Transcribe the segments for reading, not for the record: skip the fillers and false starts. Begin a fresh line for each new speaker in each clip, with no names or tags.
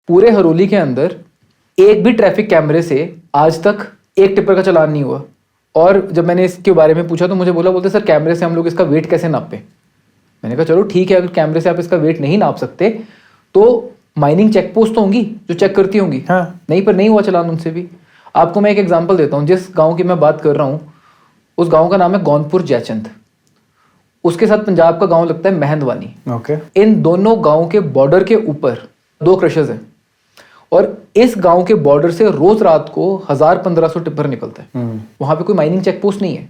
पूरे हरोली के अंदर एक भी ट्रैफिक कैमरे से आज तक एक टिप्पर का चालान नहीं हुआ। और जब मैंने इसके बारे में पूछा तो मुझे बोलते सर कैमरे से हम लोग इसका वेट कैसे नापें। मैंने कहा चलो ठीक है, अगर कैमरे से आप इसका वेट नहीं नाप सकते तो माइनिंग चेक पोस्ट तो होंगी जो चेक करती होंगी।
हाँ।
नहीं, पर नहीं हुआ चालान उनसे भी। आपको मैं एक एग्जांपल देता हूँ, जिस गांव की मैं बात कर रहा हूँ उस गांव का नाम है गौनपुर जयचंद। उसके साथ पंजाब का गांव लगता है महंदवानी।
ओके।
इन दोनों गांव के बॉर्डर के ऊपर 2 क्रशर्स हैं और इस गांव के बॉर्डर से रोज रात को 1000-1500 टिप्पर निकलता है। वहां पे कोई माइनिंग चेक पोस्ट नहीं है।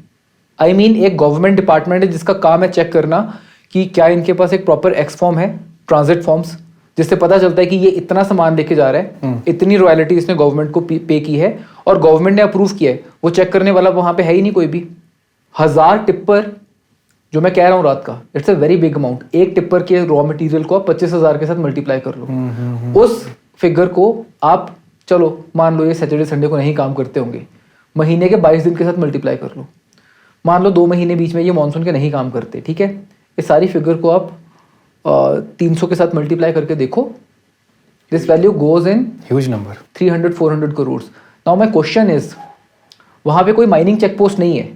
आई मीन एक गवर्नमेंट डिपार्टमेंट है जिसका काम है चेक करना कि क्या इनके पास एक प्रॉपर एक्स फॉर्म है, ट्रांजिट फॉर्म्स, जिससे पता चलता है कि ये इतना सामान लेके जा रहा है, इतनी रॉयल्टी इसने गवर्नमेंट को पे की है और गवर्नमेंट ने अप्रूव किया है। वो चेक करने वाला वहां पे है ही नहीं कोई भी। 1000 टिप्पर जो मैं कह रहा हूँ रात का, it's a very big amount. एक टिप्पर के रॉ मटेरियल को आप 25,000 के साथ मल्टीप्लाई कर लो। उस फिगर को आप चलो मान लो ये सैटरडे संडे को नहीं काम करते होंगे, महीने के 22 दिन के साथ मल्टीप्लाई कर लो। मान लो 2 महीने बीच में ये मानसून के नहीं काम करते, ठीक है। इस सारी फिगर को आप 300 के साथ मल्टीप्लाई करके देखो। This value goes in
huge number,
300-400 crore. Now my question is, वहां पे कोई माइनिंग चेक पोस्ट नहीं है,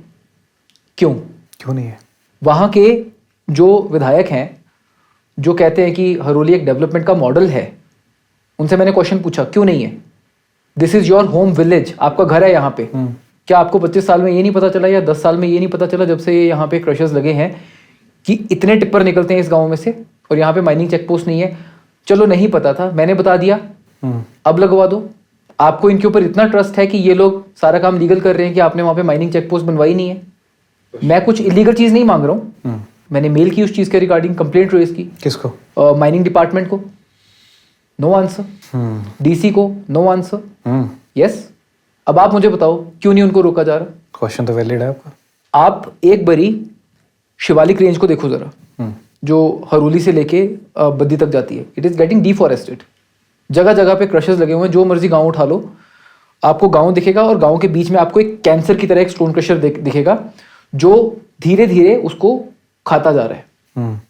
क्यों
नहीं है?
वहां के जो विधायक हैं जो कहते हैं कि हरोली एक डेवलपमेंट का मॉडल है, उनसे मैंने क्वेश्चन पूछा क्यों नहीं है। This is your home village, आपका घर है यहाँ पे। क्या आपको 25 साल में ये नहीं पता चला या 10 साल में ये नहीं पता चला जब से ये यहाँ पे क्रशर्स लगे हैं कि इतने टिप्पर निकलते हैं इस गांव में से और यहाँ पे माइनिंग चेक पोस्ट नहीं है। चलो नहीं पता था, मैंने बता दिया, अब लगवा दो। आपको इनके ऊपर इतना ट्रस्ट है कि ये लोग सारा काम लीगल कर रहे हैं कि आपने वहां पे माइनिंग चेक पोस्ट बनवाई नहीं है। मैं कुछ इलीगल चीज नहीं मांग रहा हूँ, मैंने मेल की उस चीज के रिगार्डिंग, कंप्लेंट रेज की।
किसको?
माइनिंग डिपार्टमेंट को, नो आंसर। डीसी को, नो आंसर। यस, अब आप मुझे बताओ क्यों नहीं उनको रोका जा रहा?
क्वेश्चन तो वैलिड है आपका।
आप एक बारी शिवालिक रेंज को देखो जरा, जो हरोली से लेके बद्दी तक जाती है। It is getting deforested. जगह जगह पे क्रशर्स लगे हुए हैं, जो मर्जी गांव उठा लो आपको गांव दिखेगा और गांव के बीच में आपको एक कैंसर की तरह एक स्टोन क्रशर दिखेगा जो धीरे धीरे उसको खाता जा रहा है।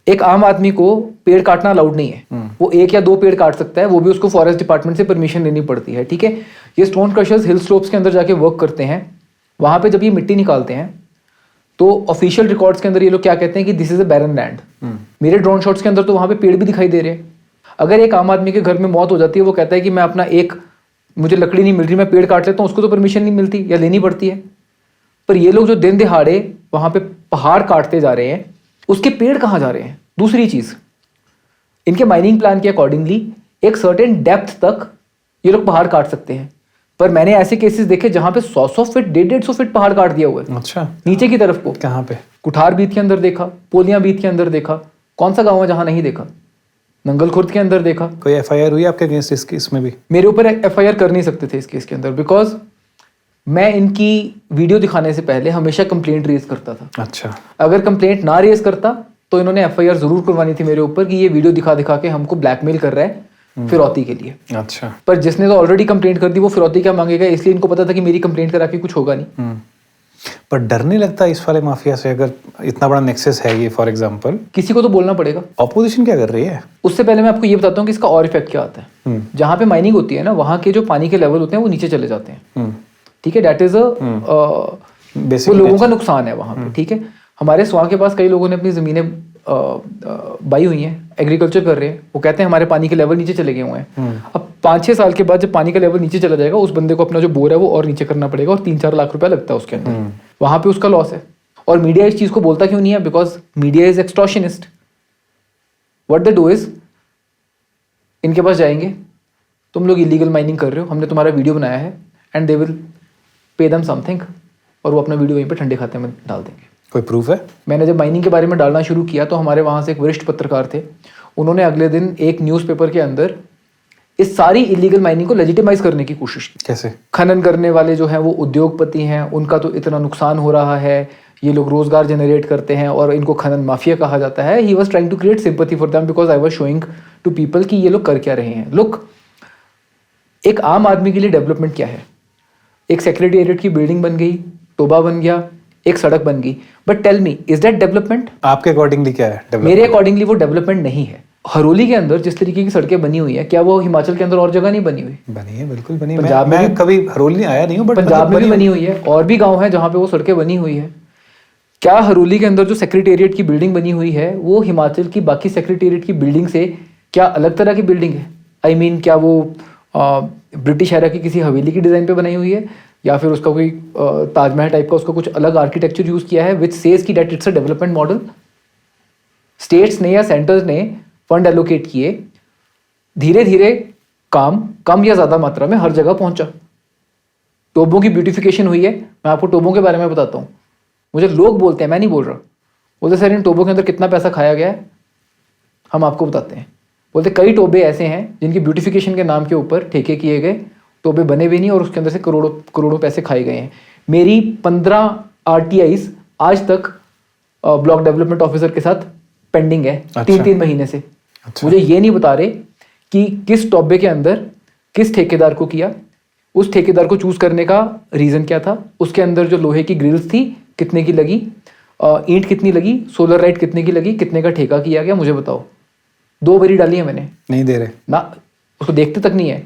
एक आम आदमी को पेड़ काटना अलाउड नहीं है, वो 1 या 2 पेड़ काट सकता है, वो भी उसको फॉरेस्ट डिपार्टमेंट से परमिशन लेनी पड़ती है, ठीक है। ये स्टोन क्रशर्स हिल स्लोप्स के अंदर जाके वर्क करते हैं। वहां पे जब ये मिट्टी निकालते हैं तो ऑफिशियल रिकॉर्ड्स के अंदर ये लोग क्या कहते हैं कि this is a barren land. मेरे ड्रोन शॉट्स के अंदर तो वहां पे पेड़ भी दिखाई दे रहे हैं। अगर एक आम आदमी के घर में मौत हो जाती है, वो कहता है कि मैं अपना मुझे लकड़ी नहीं मिल रही, मैं पेड़ काट लेता हूँ, उसको तो परमिशन नहीं मिलती या लेनी पड़ती है। पर ये लोग जो दिन दिहाड़े वहां पे पहाड़ काटते जा रहे हैं, उसके पेड़ कहाँ जा रहे हैं? दूसरी चीज, इनके माइनिंग प्लान के अकॉर्डिंगली एक सर्टेन डेप्थ तक ये लोग पहाड़ काट सकते हैं, पर मैंने ऐसे केसेस देखे जहां पे 100 फीट 150 फीट पहाड़ काट दिया हुआ है।
अच्छा,
नीचे की तरफ को।
कहाँ पे?
कुठार बीत के अंदर देखा, पोलियां बीत के अंदर देखा, कौन सा गांव है जहां नहीं देखा? नंगल खुर्द के अंदर देखा।
कोई एफआईआर हुई आपके अगेंस्ट इस केस में भी?
मेरे ऊपर एफआईआर कर नहीं सकते थे इस केस के अंदर, बिकॉज मैं इनकी वीडियो दिखाने से पहले हमेशा कंप्लेंट रेज करता था।
अच्छा।
अगर कंप्लेंट ना रेज करता तो इन्होंने एफआईआर जरूर करवानी थी मेरे ऊपर कि ये वीडियो दिखा दिखा के हमको ब्लैकमेल कर रहा है फिरौती के लिए।
अच्छा।
पर जिसने तो ऑलरेडी कंप्लेंट कर दी वो फिरौती क्या मांगेगा, इसलिए इनको पता था कि मेरी कंप्लेंट करा के कुछ होगा नहीं।
पर डर नहीं लगता इस वाले माफिया से? अगर इतना बड़ा नेक्सस है ये, फॉर एग्जांपल,
किसी को तो बोलना पड़ेगा।
ऑपोजिशन क्या कर रही है?
उससे पहले मैं आपको ये बताता हूँ कि इसका और इफेक्ट क्या आता है। जहाँ पे माइनिंग होती है ना, वहाँ के जो पानी के लेवल होते हैं वो नीचे चले जाते हैं, ठीक है। दैट इज वो लोगों का नुकसान है वहाँ पे, ठीक है। हमारे स्वां के पास कई लोगों ने अपनी जमीनें बाई हुई हैं, एग्रीकल्चर कर रहे हैं। वो कहते हैं हमारे पानी के लेवल नीचे चले गए हुए हैं। अब 5-6 साल के बाद जब पानी का लेवल नीचे चला जाएगा, उस बंदे को अपना जो बोर है वो और नीचे करना पड़ेगा और 3-4 लाख रुपया लगता है उसके अंदर। वहां पे उसका लॉस है। और मीडिया इस चीज को बोलता क्यों नहीं है? Because media is extortionist. What they do is, इनके पास जाएंगे, तुम लोग इलीगल माइनिंग कर रहे हो, हमने तुम्हारा वीडियो बनाया है, and they will pay them something, और वो अपना वीडियो वहीं पे ठंडे खाते में डाल देंगे।
कोई प्रूफ है?
मैंने जब माइनिंग के बारे में डालना शुरू किया तो हमारे वहाँ से एक वरिष्ठ पत्रकार थे, उन्होंने अगले दिन एक न्यूज़पेपर के अंदर इस सारी इलीगल माइनिंग को लेजिटिमाइज करने की कोशिश की।
कैसे?
खनन करने वाले जो हैं वो उद्योगपति हैं, उनका तो इतना नुकसान हो रहा है, ये लोग रोजगार जनरेट करते हैं और इनको खनन माफिया कहा जाता है। He was trying to create sympathy for them because I was showing to people कि ये लोग कर क्या रहे हैं। लुक, एक आम आदमी के लिए डेवलपमेंट क्या है? एक सेक्रेटेरिएट की बिल्डिंग बन गई, टोबा बन गया, एक सड़क बन गई, but tell me, is that development?
आपके अकॉर्डिंगली क्या है डेवलपमेंट?
मेरे अकॉर्डिंगली वो डेवलपमेंट नहीं है। हरोली के अंदर जिस तरीके की सड़कें बनी हुई है, क्या वो हिमाचल के अंदर और जगह नहीं बनी हुई?
बनी है, बिल्कुल बनी है।
पंजाब में
मैं कभी हरोली नहीं आया नहीं हूँ, बट
पंजाब में भी बनी हुई है, और भी गांव हैं जहाँ पे वो सड़कें बनी हुई है। क्या हरोली के अंदर जो सेक्रेटेरिएट की बिल्डिंग बनी हुई है वो हिमाचल की बाकी सेक्रेटेरिएट की बिल्डिंग से क्या अलग तरह की बिल्डिंग है? आई मीन क्या वो ब्रिटिश एरा की किसी हवेली की डिज़ाइन पे बनाई हुई है, या फिर उसका कोई ताजमहल टाइप का उसका कुछ अलग आर्किटेक्चर यूज़ किया है विच सेज की that it's a development model? States ने या सेंटर्स ने फंड एलोकेट किए, धीरे धीरे काम कम या ज़्यादा मात्रा में हर जगह पहुंचा। टोबों की ब्यूटिफिकेशन हुई है। मैं आपको टोबों के बारे में बताता हूँ। मुझे लोग बोलते हैं, मैं नहीं बोल रहा, बोलते सर इन टोबों के अंदर कितना पैसा खाया गया है, हम आपको बताते हैं। बोलते कई टोबे ऐसे हैं जिनकी ब्यूटिफिकेशन के नाम के ऊपर ठेके किए गए, टोबे बने भी नहीं और उसके अंदर से करोड़ों करोड़ों पैसे खाए गए हैं। मेरी 15 RTIs आज तक ब्लॉक डेवलपमेंट ऑफिसर के साथ पेंडिंग है।
अच्छा।
3 महीने से।
अच्छा।
मुझे ये नहीं बता रहे कि किस टोबे के अंदर किस ठेकेदार को किया, उस ठेकेदार को चूज करने का रीजन क्या था, उसके अंदर जो लोहे की ग्रिल्स थी कितने की लगी, ईंट कितनी लगी, सोलर लाइट कितने की लगी, कितने का ठेका किया गया, मुझे बताओ। 2 बरी डाली है मैंने,
नहीं दे रहे।
ना उसको देखते तक नहीं है।